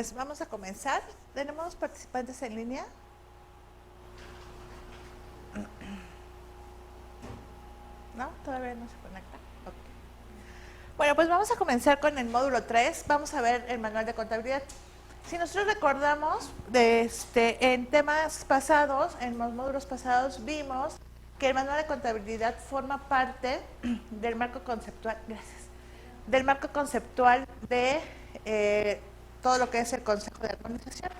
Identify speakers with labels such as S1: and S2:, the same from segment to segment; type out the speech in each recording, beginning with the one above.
S1: pues vamos a comenzar. ¿Tenemos participantes en línea? ¿No? ¿Todavía no se conecta? Okay. Bueno, pues vamos a comenzar con el módulo 3. Vamos a ver el manual de contabilidad. Si nosotros recordamos, en temas pasados, en los módulos pasados, vimos que el manual de contabilidad forma parte del marco conceptual, del marco conceptual de todo lo que es el Consejo de Administración.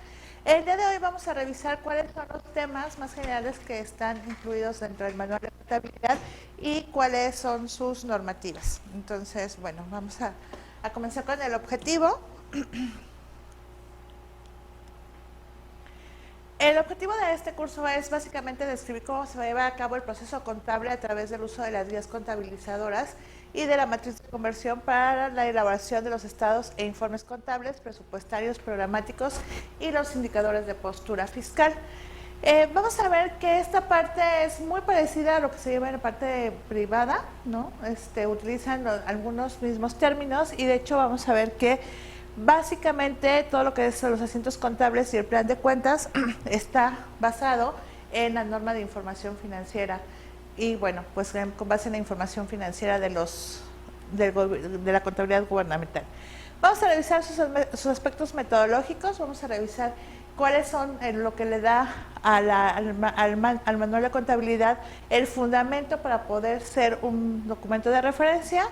S1: El día de hoy vamos a revisar cuáles son los temas más generales que están incluidos dentro del manual de contabilidad y cuáles son sus normativas. Entonces, bueno, vamos a comenzar con el objetivo. El objetivo de este curso es básicamente describir cómo se lleva a cabo el proceso contable a través del uso de las guías contabilizadoras y de la matriz de conversión para la elaboración de los estados e informes contables, presupuestarios, programáticos y los indicadores de postura fiscal. Vamos a ver que esta parte es muy parecida a lo que se lleva en la parte privada, ¿no? Utilizan algunos mismos términos y de hecho vamos a ver que básicamente todo lo que es los asientos contables y el plan de cuentas está basado en la norma de información financiera y bueno, pues con base en la información financiera de la contabilidad gubernamental. Vamos a revisar sus aspectos metodológicos, vamos a revisar cuáles son lo que le da al manual de contabilidad el fundamento para poder ser un documento de referencia.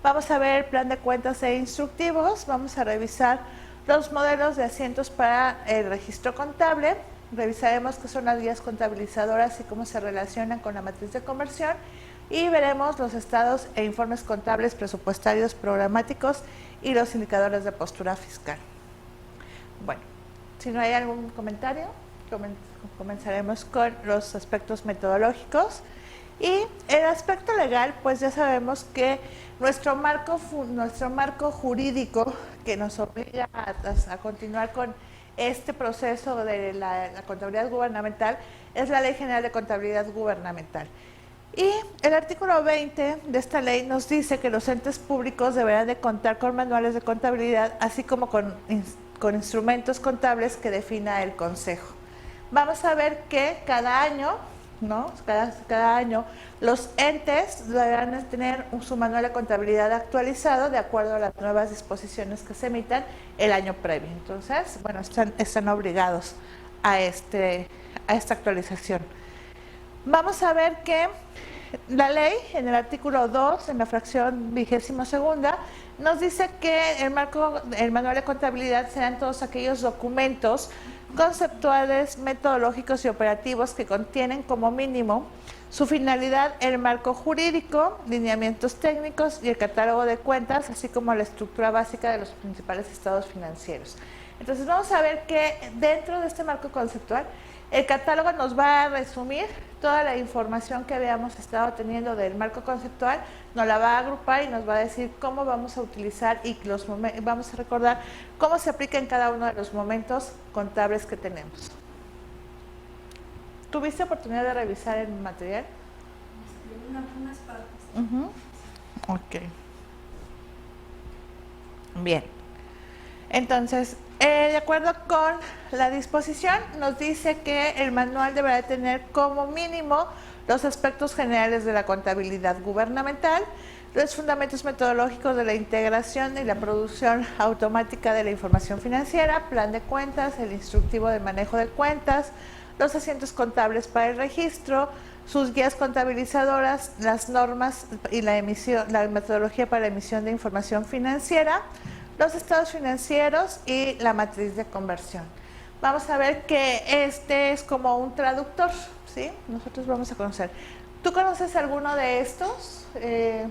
S1: Vamos a ver el plan de cuentas e instructivos, vamos a revisar los modelos de asientos para el registro contable, revisaremos qué son las guías contabilizadoras y cómo se relacionan con la matriz de conversión y veremos los estados e informes contables, presupuestarios, programáticos y los indicadores de postura fiscal. Bueno, si no hay algún comentario, comenzaremos con los aspectos metodológicos. Y el aspecto legal, pues ya sabemos que nuestro marco jurídico que nos obliga a continuar con este proceso de la contabilidad gubernamental es la Ley General de Contabilidad Gubernamental. Y el artículo 20 de esta ley nos dice que los entes públicos deberán de contar con manuales de contabilidad, así como con instrumentos contables que defina el Consejo. Vamos a ver que cada año, ¿no? Cada año los entes deberán tener su manual de contabilidad actualizado de acuerdo a las nuevas disposiciones que se emitan el año previo. Entonces, bueno, están obligados a esta actualización. Vamos a ver que la ley, en el artículo 2, en la fracción 22ª, nos dice que el manual de contabilidad serán todos aquellos documentos conceptuales, metodológicos y operativos que contienen como mínimo su finalidad, el marco jurídico, lineamientos técnicos y el catálogo de cuentas, así como la estructura básica de los principales estados financieros. Entonces vamos a ver que dentro de este marco conceptual, el catálogo nos va a resumir toda la información que habíamos estado teniendo del marco conceptual, nos la va a agrupar y nos va a decir cómo vamos a utilizar y vamos a recordar cómo se aplica en cada uno de los momentos contables que tenemos. ¿Tuviste oportunidad de revisar el material?
S2: Unas partes.
S1: Ok. Bien. Entonces, de acuerdo con la disposición, nos dice que el manual deberá tener como mínimo los aspectos generales de la contabilidad gubernamental, los fundamentos metodológicos de la integración y la producción automática de la información financiera, plan de cuentas, el instructivo de manejo de cuentas, los asientos contables para el registro, sus guías contabilizadoras, las normas y la metodología para la emisión de información financiera, los estados financieros y la matriz de conversión. Vamos a ver que este es como un traductor, ¿sí? Nosotros vamos a conocer. ¿Tú conoces alguno de estos?
S2: Pues he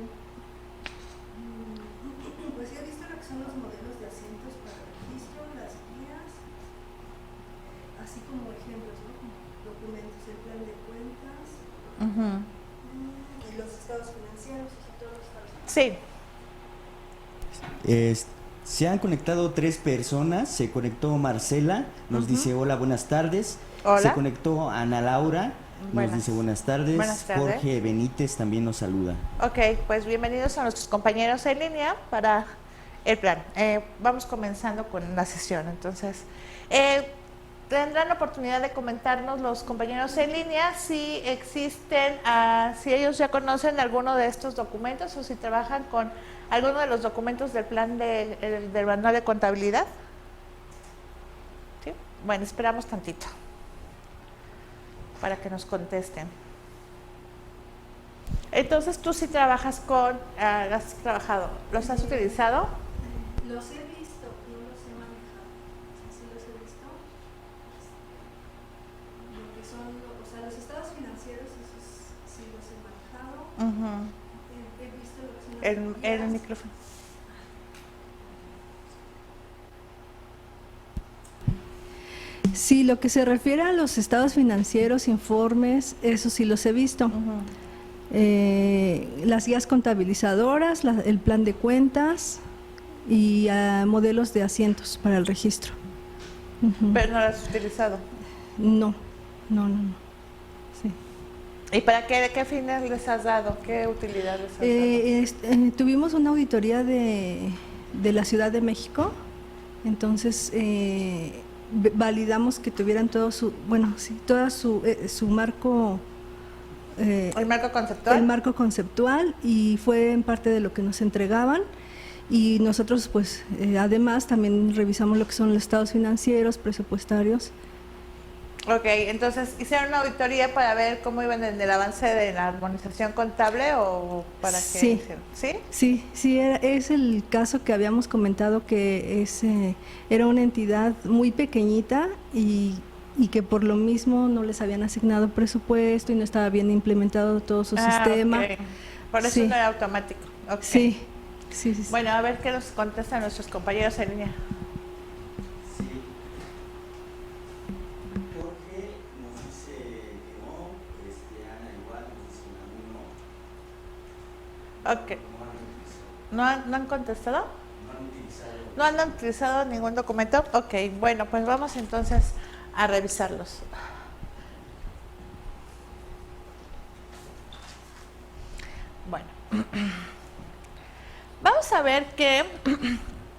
S2: visto lo que son los modelos de asientos para registro, las guías, así como ejemplos, ¿no? Documentos, el plan de cuentas, y los estados financieros, y todos los estados financieros.
S1: Sí.
S3: Se han conectado 3 personas. Se conectó Marcela, nos dice hola, buenas tardes.
S1: Hola.
S3: Se conectó Ana Laura, nos dice buenas tardes.
S1: Buenas tardes.
S3: Jorge Benítez también nos saluda.
S1: Ok, pues bienvenidos a nuestros compañeros en línea para el plan. Vamos comenzando con la sesión. Entonces, tendrán la oportunidad de comentarnos los compañeros en línea si existen, si ellos ya conocen alguno de estos documentos o si trabajan con alguno de los documentos del plan del manual de contabilidad. ¿Sí? Bueno, esperamos tantito para que nos contesten. Entonces, tú sí trabajas con, has trabajado, ¿los has utilizado?
S2: Los he visto, no los he manejado. Sí los he visto. Lo que son, o sea, los estados financieros, esos sí los he manejado. He visto lo que son las
S1: El
S2: guías.
S1: micrófono.
S2: Sí, lo que se refiere a los estados financieros, informes, eso sí los he visto. Las guías contabilizadoras, el plan de cuentas y modelos de asientos para el registro.
S1: Pero no lo has utilizado.
S2: No. Sí.
S1: ¿Y para qué fines les has dado? ¿Qué utilidad les has dado?
S2: Tuvimos una auditoría de la Ciudad de México, entonces validamos que tuvieran todo su, toda su marco.
S1: ¿El marco conceptual?
S2: El marco conceptual, y fue en parte de lo que nos entregaban, y nosotros pues además también revisamos lo que son los estados financieros, presupuestarios.
S1: Ok, entonces, ¿hicieron una auditoría para ver cómo iban en el avance de la armonización contable o para qué
S2: Sí.
S1: hicieron? ¿Sí?
S2: Sí, es el caso que habíamos comentado, que era una entidad muy pequeñita y que por lo mismo no les habían asignado presupuesto y no estaba bien implementado todo su sistema.
S1: Okay. Por eso
S2: Sí.
S1: no era automático. Okay.
S2: Sí.
S1: Bueno, a ver qué nos contestan nuestros compañeros en línea.
S3: Sí. Jorge nos dice que no, Ana igual nos dice que no.
S1: Ok.
S3: No han utilizado.
S1: ¿No han contestado?
S3: No han utilizado.
S1: ¿No han utilizado ningún documento? Ok, bueno, pues vamos entonces a revisarlos. Bueno, vamos a ver que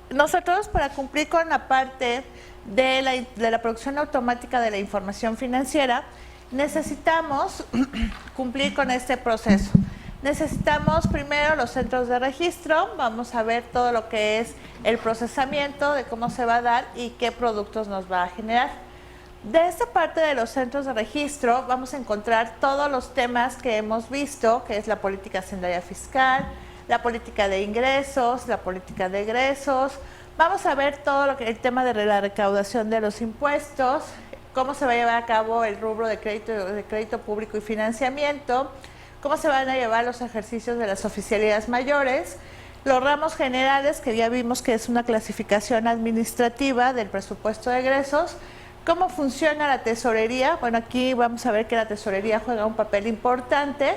S1: nosotros, para cumplir con la parte de la producción automática de la información financiera, necesitamos cumplir con este proceso. Necesitamos primero los centros de registro. Vamos a ver todo lo que es el procesamiento, de cómo se va a dar y qué productos nos va a generar. De esta parte de los centros de registro vamos a encontrar todos los temas que hemos visto, que es la política hacendaria fiscal, la política de ingresos, la política de egresos. Vamos a ver todo lo que el tema de la recaudación de los impuestos, cómo se va a llevar a cabo el rubro de crédito público y financiamiento, cómo se van a llevar los ejercicios de las oficialidades mayores, los ramos generales, que ya vimos que es una clasificación administrativa del presupuesto de egresos, cómo funciona la tesorería. Bueno, aquí vamos a ver que la tesorería juega un papel importante,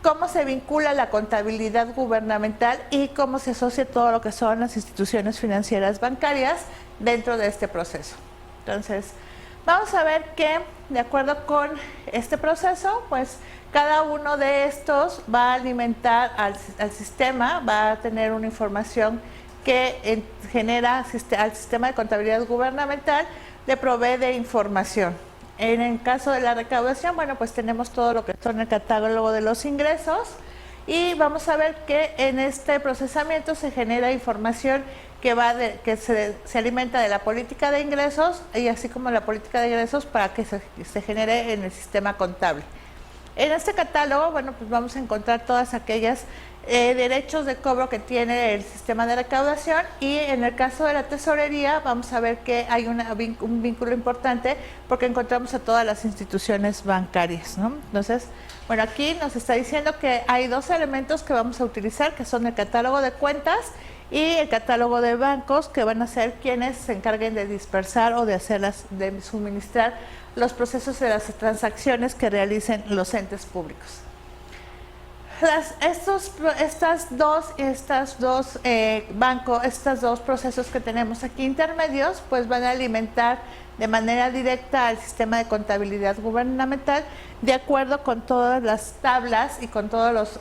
S1: cómo se vincula la contabilidad gubernamental y cómo se asocia todo lo que son las instituciones financieras bancarias dentro de este proceso. Entonces, vamos a ver que, de acuerdo con este proceso, pues cada uno de estos va a alimentar al sistema, va a tener una información que genera al sistema de contabilidad gubernamental, le provee de información. En el caso de la recaudación, bueno, pues tenemos todo lo que son el catálogo de los ingresos y vamos a ver que en este procesamiento se genera información que se alimenta de la política de ingresos y así como la política de egresos para que se genere en el sistema contable. En este catálogo, bueno, pues vamos a encontrar todas aquellas derechos de cobro que tiene el sistema de recaudación y en el caso de la tesorería vamos a ver que hay un vínculo importante porque encontramos a todas las instituciones bancarias, ¿no? Entonces, bueno, aquí nos está diciendo que hay dos elementos que vamos a utilizar, que son el catálogo de cuentas y el catálogo de bancos, que van a ser quienes se encarguen de dispersar o de suministrar los procesos de las transacciones que realicen los entes públicos. Estos dos procesos que tenemos aquí intermedios, pues van a alimentar de manera directa al sistema de contabilidad gubernamental de acuerdo con todas las tablas y con todas las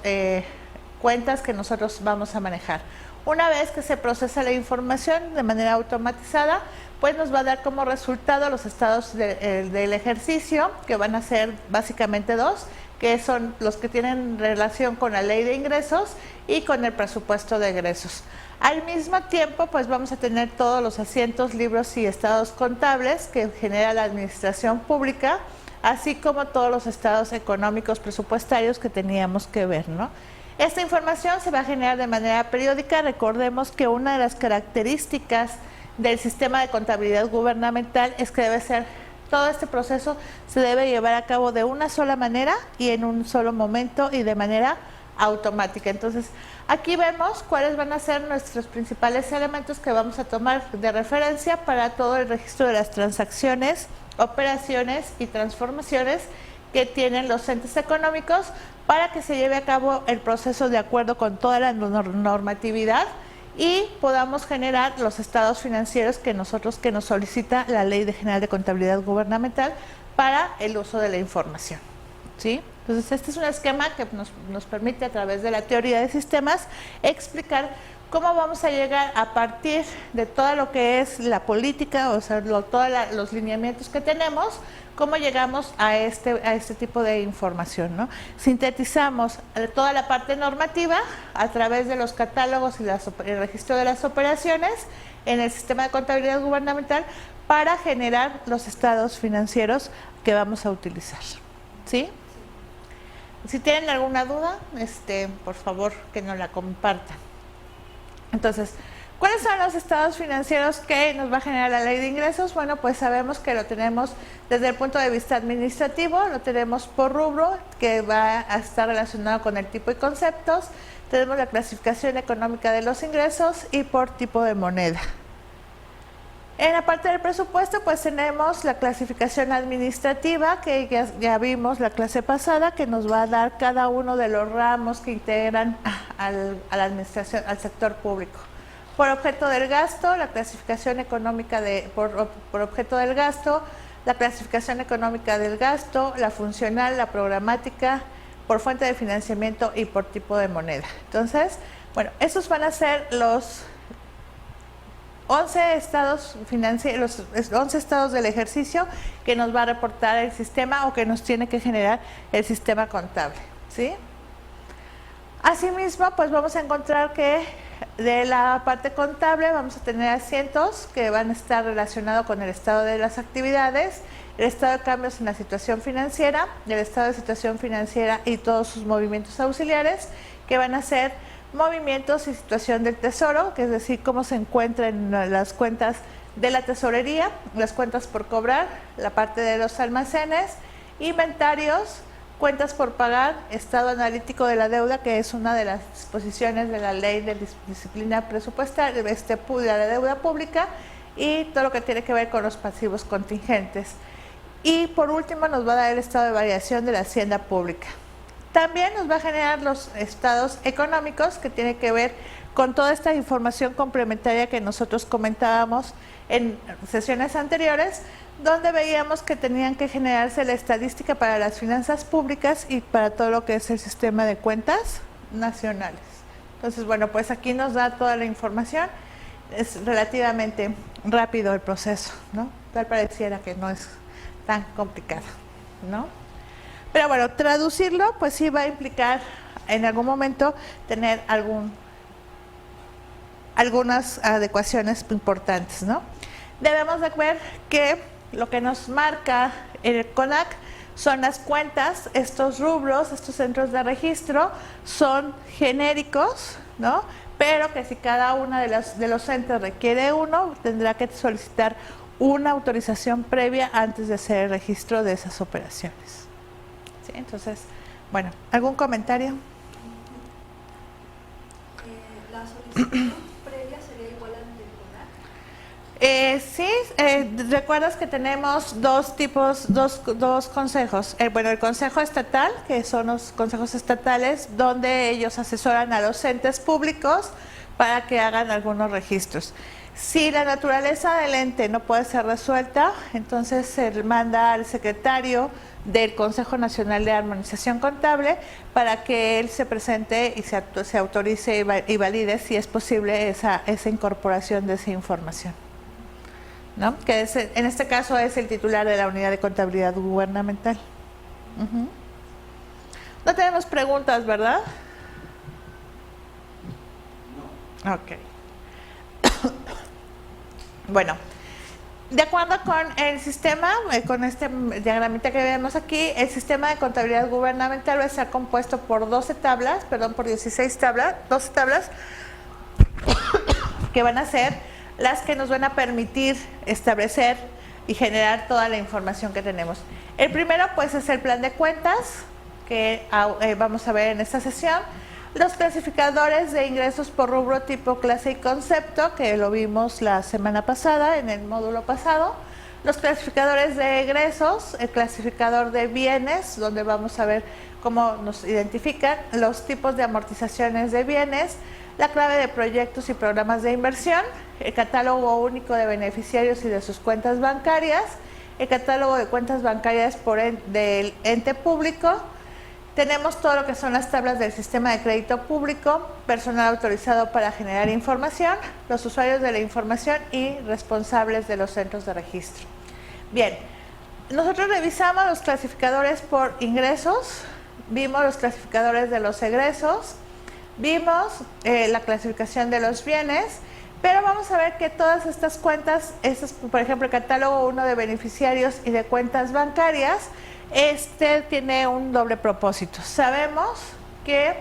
S1: cuentas que nosotros vamos a manejar. Una vez que se procesa la información de manera automatizada, pues nos va a dar como resultado los estados del ejercicio, que van a ser básicamente dos, que son los que tienen relación con la ley de ingresos y con el presupuesto de egresos. Al mismo tiempo, pues vamos a tener todos los asientos, libros y estados contables que genera la administración pública, así como todos los estados económicos presupuestarios que teníamos que ver, ¿no? Esta información se va a generar de manera periódica. Recordemos que una de las características del sistema de contabilidad gubernamental es que debe ser, todo este proceso se debe llevar a cabo de una sola manera y en un solo momento y de manera automática. Entonces, aquí vemos cuáles van a ser nuestros principales elementos que vamos a tomar de referencia para todo el registro de las transacciones, operaciones y transformaciones que tienen los entes económicos para que se lleve a cabo el proceso de acuerdo con toda la normatividad y podamos generar los estados financieros que nos solicita la Ley General de Contabilidad Gubernamental para el uso de la información, ¿sí? Entonces, este es un esquema que nos permite, a través de la teoría de sistemas, explicar cómo vamos a llegar a partir de todo lo que es la política, o sea, todos los lineamientos que tenemos, cómo llegamos a este tipo de información, ¿no? Sintetizamos toda la parte normativa a través de los catálogos y el registro de las operaciones en el sistema de contabilidad gubernamental para generar los estados financieros que vamos a utilizar, ¿sí? Si tienen alguna duda, por favor que nos la compartan. Entonces, ¿cuáles son los estados financieros que nos va a generar la ley de ingresos? Bueno, pues sabemos que lo tenemos desde el punto de vista administrativo, lo tenemos por rubro, que va a estar relacionado con el tipo y conceptos, tenemos la clasificación económica de los ingresos y por tipo de moneda. En la parte del presupuesto, pues tenemos la clasificación administrativa, que ya vimos la clase pasada, que nos va a dar cada uno de los ramos que integran a la administración, al sector público. Por objeto del gasto, la clasificación económica por objeto del gasto, la clasificación económica del gasto, la funcional, la programática, por fuente de financiamiento y por tipo de moneda. Entonces, bueno, esos van a ser los 11 estados financieros, los 11 estados del ejercicio que nos va a reportar el sistema o que nos tiene que generar el sistema contable, ¿sí? Asimismo, pues vamos a encontrar que de la parte contable vamos a tener asientos que van a estar relacionados con el estado de las actividades, el estado de cambios en la situación financiera, el estado de situación financiera y todos sus movimientos auxiliares, que van a ser movimientos y situación del tesoro, que es decir, cómo se encuentran las cuentas de la tesorería, las cuentas por cobrar, la parte de los almacenes, inventarios, cuentas por pagar, estado analítico de la deuda, que es una de las disposiciones de la ley de disciplina presupuestaria, de la deuda pública, y todo lo que tiene que ver con los pasivos contingentes. Y por último nos va a dar el estado de variación de la hacienda pública. También nos va a generar los estados económicos, que tiene que ver con toda esta información complementaria que nosotros comentábamos en sesiones anteriores, donde veíamos que tenían que generarse la estadística para las finanzas públicas y para todo lo que es el sistema de cuentas nacionales. Entonces, bueno, pues aquí nos da toda la información. Es relativamente rápido el proceso, ¿no? Tal pareciera que no es tan complicado, ¿no? Pero bueno, traducirlo pues sí va a implicar en algún momento tener algunas adecuaciones importantes, ¿no? Debemos de ver que lo que nos marca el CONAC son las cuentas, estos rubros, estos centros de registro son genéricos, ¿no? Pero que si cada una de los entes requiere uno, tendrá que solicitar una autorización previa antes de hacer el registro de esas operaciones. ¿Sí? Entonces, bueno, ¿algún comentario?
S2: La solicitud previa sería igual a la del CONAC.
S1: Sí, recuerdas que tenemos dos consejos. Bueno, el Consejo Estatal, que son los consejos estatales, donde ellos asesoran a los entes públicos para que hagan algunos registros. Si la naturaleza del ente no puede ser resuelta, entonces se manda al secretario del Consejo Nacional de Armonización Contable para que él se presente y se autorice y valide si es posible esa incorporación de esa información, ¿no? Que en este caso es el titular de la Unidad de Contabilidad Gubernamental. No tenemos preguntas, ¿verdad? No. Ok. Bueno, de acuerdo con el sistema, con este diagramita que vemos aquí, el sistema de contabilidad gubernamental va a estar compuesto por 12 tablas, por 16 tablas, 12 tablas, que van a ser las que nos van a permitir establecer y generar toda la información que tenemos. El primero, pues, es el plan de cuentas, que vamos a ver en esta sesión. Los clasificadores de ingresos por rubro, tipo, clase y concepto, que lo vimos la semana pasada, en el módulo pasado. Los clasificadores de egresos, el clasificador de bienes, donde vamos a ver cómo nos identifican los tipos de amortizaciones de bienes, la clave de proyectos y programas de inversión, el catálogo único de beneficiarios y de sus cuentas bancarias, el catálogo de cuentas bancarias del ente público. Tenemos todo lo que son las tablas del sistema de crédito público, personal autorizado para generar información, los usuarios de la información y responsables de los centros de registro. Bien, nosotros revisamos los clasificadores por ingresos, vimos los clasificadores de los egresos, vimos la clasificación de los bienes, pero vamos a ver que todas estas cuentas, por ejemplo, el catálogo 1 de beneficiarios y de cuentas bancarias, tiene un doble propósito. Sabemos que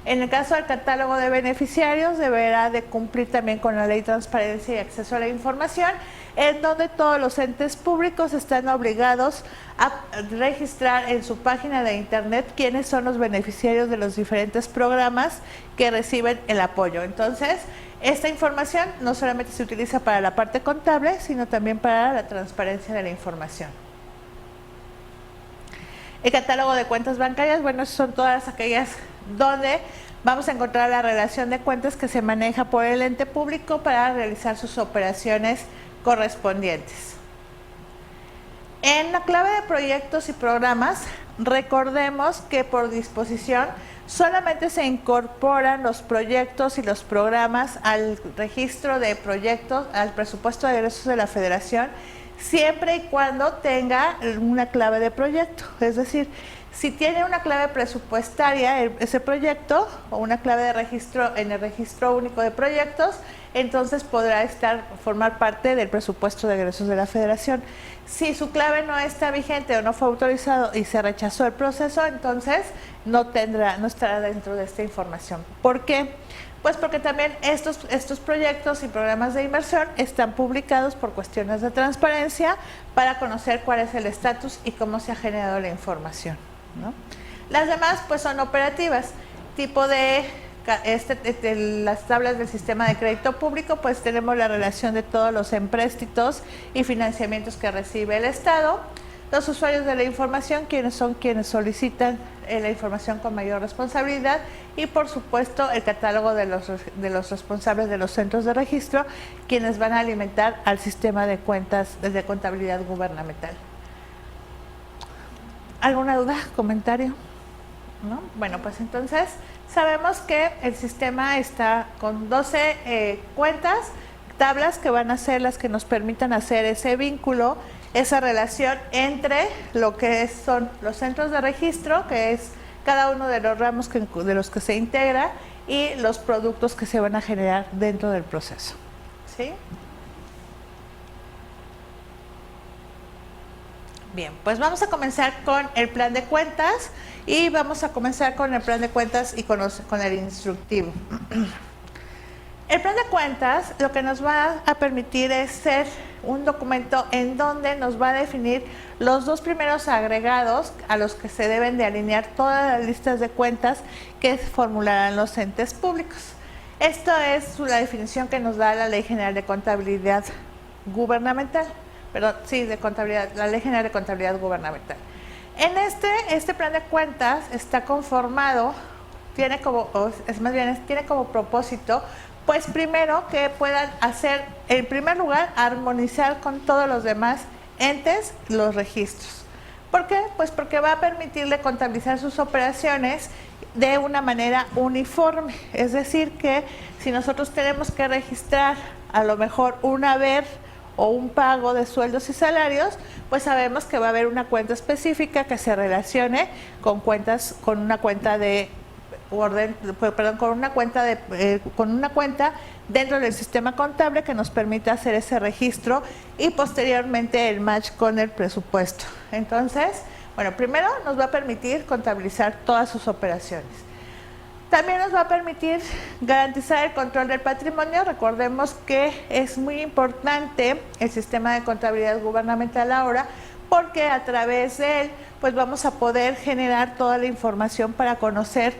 S1: en el caso del catálogo de beneficiarios deberá de cumplir también con la Ley de Transparencia y Acceso a la Información, en donde todos los entes públicos están obligados a registrar en su página de internet quiénes son los beneficiarios de los diferentes programas que reciben el apoyo. Entonces, esta información no solamente se utiliza para la parte contable, sino también para la transparencia de la información. El catálogo de cuentas bancarias, bueno, son todas aquellas donde vamos a encontrar la relación de cuentas que se maneja por el ente público para realizar sus operaciones correspondientes. En la clave de proyectos y programas, recordemos que por disposición solamente se incorporan los proyectos y los programas al registro de proyectos, al presupuesto de egresos de la Federación, siempre y cuando tenga una clave de proyecto. Es decir, si tiene una clave presupuestaria ese proyecto o una clave de registro en el registro único de proyectos, entonces podrá formar parte del presupuesto de egresos de la Federación. Si su clave no está vigente o no fue autorizado y se rechazó el proceso, entonces no estará dentro de esta información. ¿Por qué? Pues porque también estos proyectos y programas de inversión están publicados por cuestiones de transparencia para conocer cuál es el estatus y cómo se ha generado la información, ¿no? Las demás, pues, son operativas, tipo de las tablas del sistema de crédito público, pues tenemos la relación de todos los empréstitos y financiamientos que recibe el Estado, los usuarios de la información, quienes solicitan la información con mayor responsabilidad, y por supuesto el catálogo de los responsables de los centros de registro, quienes van a alimentar al sistema de cuentas de contabilidad gubernamental. ¿Alguna duda? ¿Comentario? ¿No? Bueno, pues entonces sabemos que el sistema está con 12 cuentas, tablas que van a ser las que nos permitan hacer ese vínculo, esa relación entre lo que son los centros de registro, que es cada uno de los ramos de los que se integra, y los productos que se van a generar dentro del proceso. ¿Sí? Bien, pues vamos a comenzar con el plan de cuentas y vamos a comenzar con el plan de cuentas y con el instructivo. El plan de cuentas lo que nos va a permitir es ser un documento en donde nos va a definir los dos primeros agregados a los que se deben de alinear todas las listas de cuentas que formularán los entes públicos. Esto es la definición que nos da la Ley General de Contabilidad Gubernamental. De contabilidad, la Ley General de Contabilidad Gubernamental. En este plan de cuentas está conformado, tiene como propósito, pues primero que puedan hacer, en primer lugar, armonizar con todos los demás entes los registros. ¿Por qué? Pues porque va a permitirle contabilizar sus operaciones de una manera uniforme. Es decir, que si nosotros tenemos que registrar a lo mejor un haber o un pago de sueldos y salarios, pues sabemos que va a haber una cuenta específica que se relacione con una cuenta de orden, perdón, con una cuenta dentro del sistema contable que nos permita hacer ese registro y posteriormente el match con el presupuesto. Entonces, bueno, primero nos va a permitir contabilizar todas sus operaciones. También nos va a permitir garantizar el control del patrimonio. Recordemos que es muy importante el sistema de contabilidad gubernamental ahora, porque a través de él pues vamos a poder generar toda la información para conocer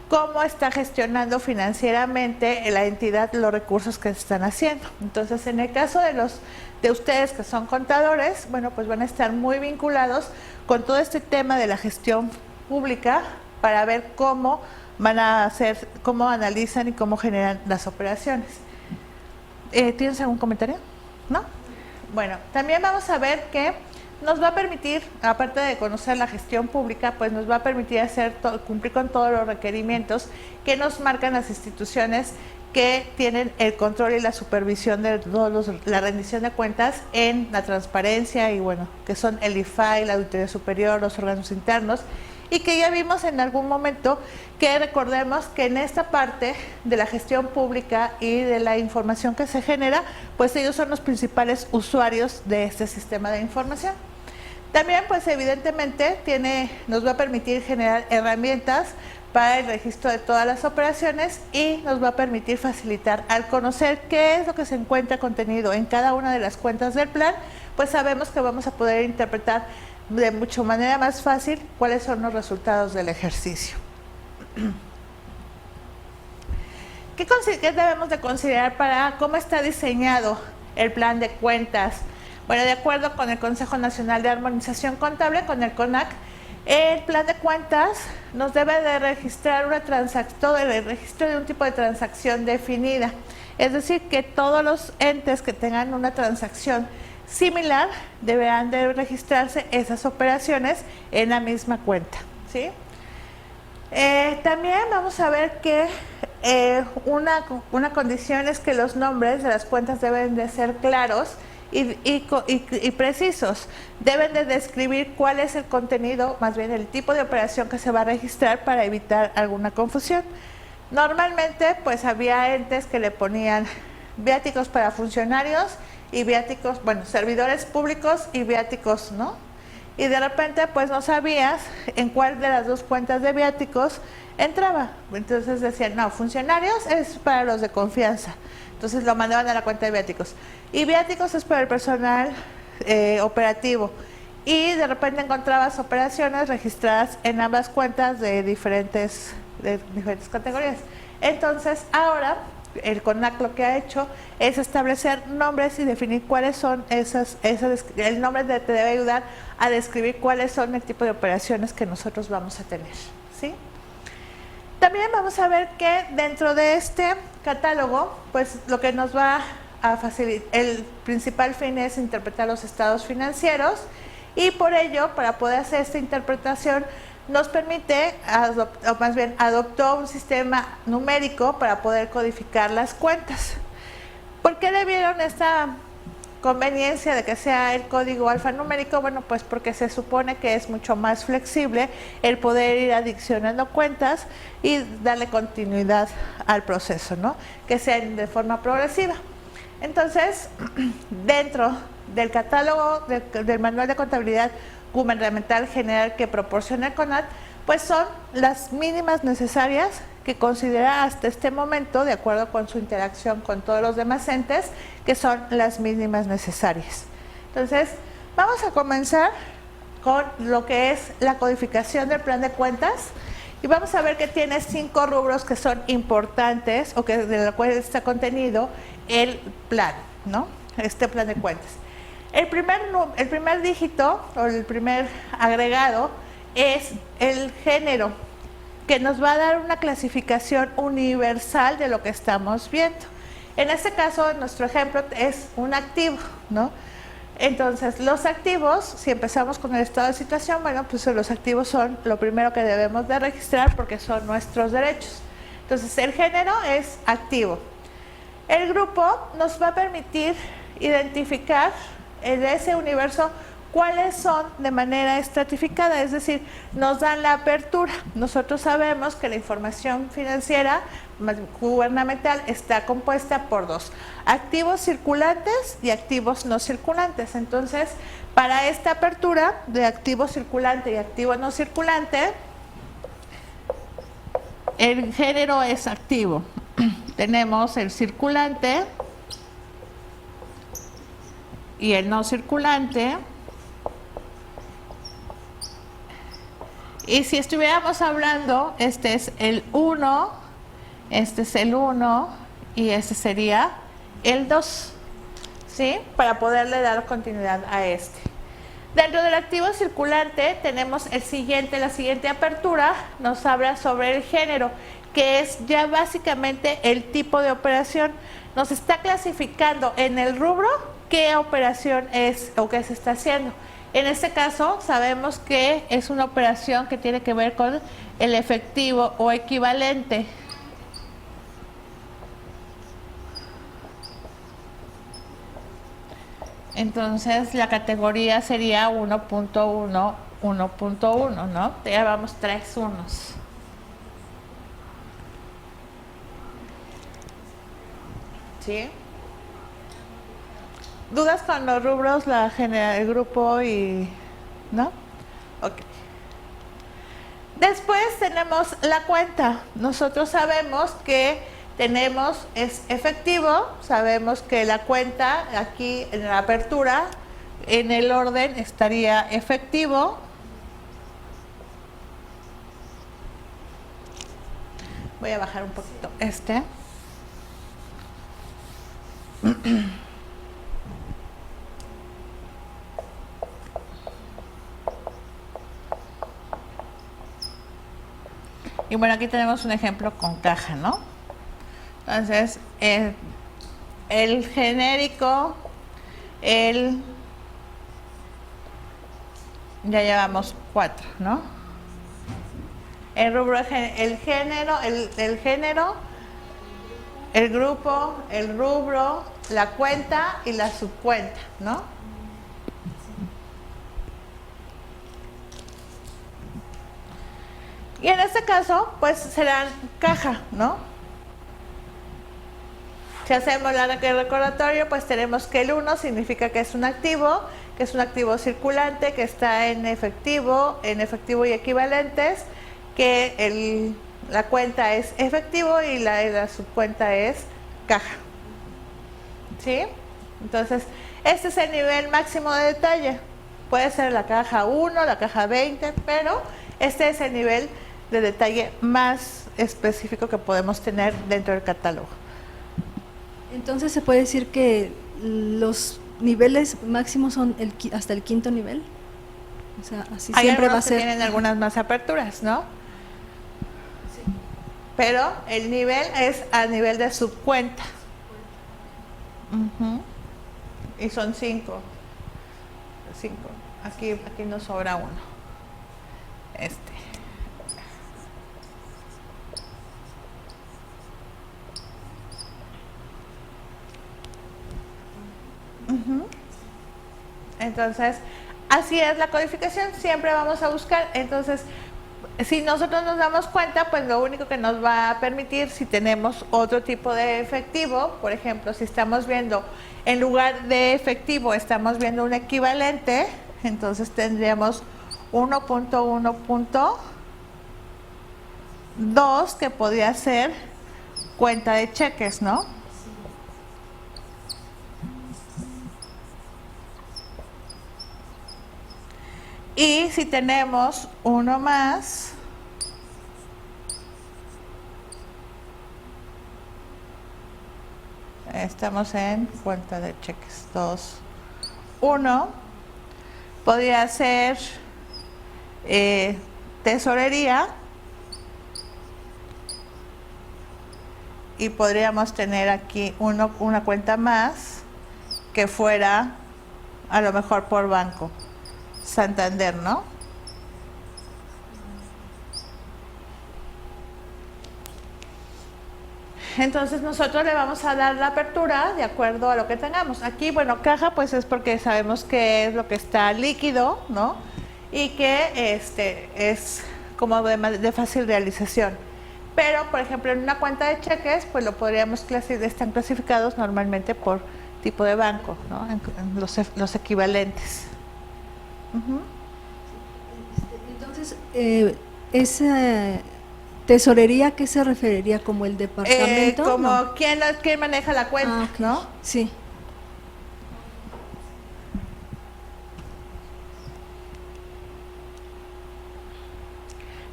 S1: cómo está gestionando financieramente la entidad los recursos que se están haciendo. Entonces, en el caso de ustedes que son contadores, bueno, pues van a estar muy vinculados con todo este tema de la gestión pública para ver cómo van a hacer, cómo analizan y cómo generan las operaciones. ¿Tienes algún comentario? ¿No? Bueno, también vamos a ver que nos va a permitir, aparte de conocer la gestión pública, pues nos va a permitir cumplir con todos los requerimientos que nos marcan las instituciones que tienen el control y la supervisión de la rendición de cuentas en la transparencia y bueno, que son el IFAI, la Auditoría Superior, los órganos internos, y que ya vimos en algún momento que recordemos que en esta parte de la gestión pública y de la información que se genera, pues ellos son los principales usuarios de este sistema de información. También, pues evidentemente, nos va a permitir generar herramientas para el registro de todas las operaciones y nos va a permitir facilitar al conocer qué es lo que se encuentra contenido en cada una de las cuentas del plan, pues sabemos que vamos a poder interpretar de mucho manera más fácil cuáles son los resultados del ejercicio. ¿Qué debemos de considerar para cómo está diseñado el plan de cuentas? Bueno, de acuerdo con el Consejo Nacional de Armonización Contable, con el CONAC, el plan de cuentas nos debe de registrar todo el registro de un tipo de transacción definida. Es decir, que todos los entes que tengan una transacción similar deberán de registrarse esas operaciones en la misma cuenta, ¿sí? También vamos a ver que una condición es que los nombres de las cuentas deben de ser claros y precisos. Deben de describir cuál es el contenido, más bien el tipo de operación que se va a registrar para evitar alguna confusión. Normalmente pues había entes que le ponían viáticos para funcionarios y viáticos, bueno, servidores públicos y viáticos, ¿no? Y de repente pues no sabías en cuál de las dos cuentas de viáticos entraba. Entonces decían, no, funcionarios es para los de confianza. Entonces lo mandaban a la cuenta de viáticos. Y viáticos es para el personal operativo. Y de repente encontrabas operaciones registradas en ambas cuentas de diferentes categorías. Entonces ahora el CONAC lo que ha hecho es establecer nombres y definir cuáles son el nombre te debe ayudar a describir cuáles son el tipo de operaciones que nosotros vamos a tener, ¿sí? También vamos a ver que dentro de este catálogo, pues lo que nos va a facilitar, el principal fin es interpretar los estados financieros y por ello, para poder hacer esta interpretación, nos permite, o más bien adoptó un sistema numérico para poder codificar las cuentas. ¿Por qué le vieron esta conveniencia de que sea el código alfanumérico? Bueno, pues porque se supone que es mucho más flexible el poder ir adicionando cuentas y darle continuidad al proceso, ¿no? Que sea de forma progresiva. Entonces, dentro del catálogo del Manual de Contabilidad Gubernamental General que proporciona el CONAC, pues son las mínimas necesarias que considera hasta este momento, de acuerdo con su interacción con todos los demás entes, que son las mínimas necesarias. Entonces, vamos a comenzar con lo que es la codificación del plan de cuentas y vamos a ver que tiene 5 rubros que son importantes o que de los cuales está contenido el plan, ¿no? Este plan de cuentas. El primer dígito o el primer agregado es el género, que nos va a dar una clasificación universal de lo que estamos viendo. En este caso, nuestro ejemplo es un activo, ¿no? Entonces, los activos, si empezamos con el estado de situación, bueno, pues los activos son lo primero que debemos de registrar porque son nuestros derechos. Entonces, el género es activo. El grupo nos va a permitir identificar en ese universo cuáles son de manera estratificada, es decir, nos dan la apertura. Nosotros sabemos que la información financiera gubernamental está compuesta por dos, activos circulantes y activos no circulantes. Entonces, para esta apertura de activo circulante y activo no circulante, el género es activo. Tenemos el circulante y el no circulante. Y si estuviéramos hablando, este es el 1, este es el 1 y este sería el 2, ¿sí? Para poderle dar continuidad a este. Dentro del activo circulante tenemos la siguiente apertura, nos habla sobre el género, que es ya básicamente el tipo de operación. Nos está clasificando en el rubro qué operación es o qué se está haciendo. En este caso sabemos que es una operación que tiene que ver con el efectivo o equivalente. Entonces la categoría sería 1.1, 1.1, ¿no? Ya vamos 3 unos. ¿Sí? ¿Dudas con los rubros, el grupo y no? Ok. Después tenemos la cuenta. Nosotros sabemos que es efectivo, sabemos que la cuenta aquí en la apertura, en el orden estaría efectivo. Voy a bajar un poquito este. Y bueno, aquí tenemos un ejemplo con caja, ¿no? Entonces, el genérico, ya llevamos 4, ¿no? El rubro, el género, el grupo, el rubro, la cuenta y la subcuenta, ¿no? Y en este caso, pues serán caja, ¿no? Si hacemos el recordatorio, pues tenemos que el 1 significa que es un activo circulante, que está en efectivo y equivalentes, que la cuenta es efectivo y la subcuenta es caja. ¿Sí? Entonces, este es el nivel máximo de detalle. Puede ser la caja 1, la caja 20, pero este es el nivel de detalle más específico que podemos tener dentro del catálogo.
S2: Entonces, ¿se puede decir que los niveles máximos son hasta el 5.º nivel? O sea, así
S1: hay
S2: siempre va a
S1: que
S2: ser.
S1: Tienen algunas más aperturas, ¿no? Sí. Pero el nivel es a nivel de subcuenta. Y son 5. Aquí nos sobra uno. Entonces, así es la codificación, siempre vamos a buscar. Entonces, si nosotros nos damos cuenta, pues lo único que nos va a permitir, si tenemos otro tipo de efectivo, por ejemplo, si estamos viendo, en lugar de efectivo, estamos viendo un equivalente, entonces tendríamos 1.1.2, que podría ser cuenta de cheques, ¿no? Y si tenemos uno más, estamos en cuenta de cheques 2, 1, podría ser tesorería y podríamos tener aquí una cuenta más que fuera a lo mejor por banco. Santander, ¿no? Entonces nosotros le vamos a dar la apertura de acuerdo a lo que tengamos. Aquí, bueno, caja pues es porque sabemos que es lo que está líquido, ¿no? Y que es como de fácil realización. Pero, por ejemplo, en una cuenta de cheques, pues lo podríamos clasificar, están clasificados normalmente por tipo de banco, ¿no? En los equivalentes.
S2: Entonces, esa tesorería, ¿a qué se referiría? ¿Como el departamento?
S1: Como
S2: No.
S1: quién maneja la cuenta,
S2: Ok.
S1: ¿no?
S2: Sí.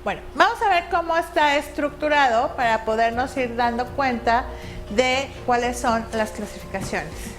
S1: Bueno, vamos a ver cómo está estructurado para podernos ir dando cuenta de cuáles son las clasificaciones.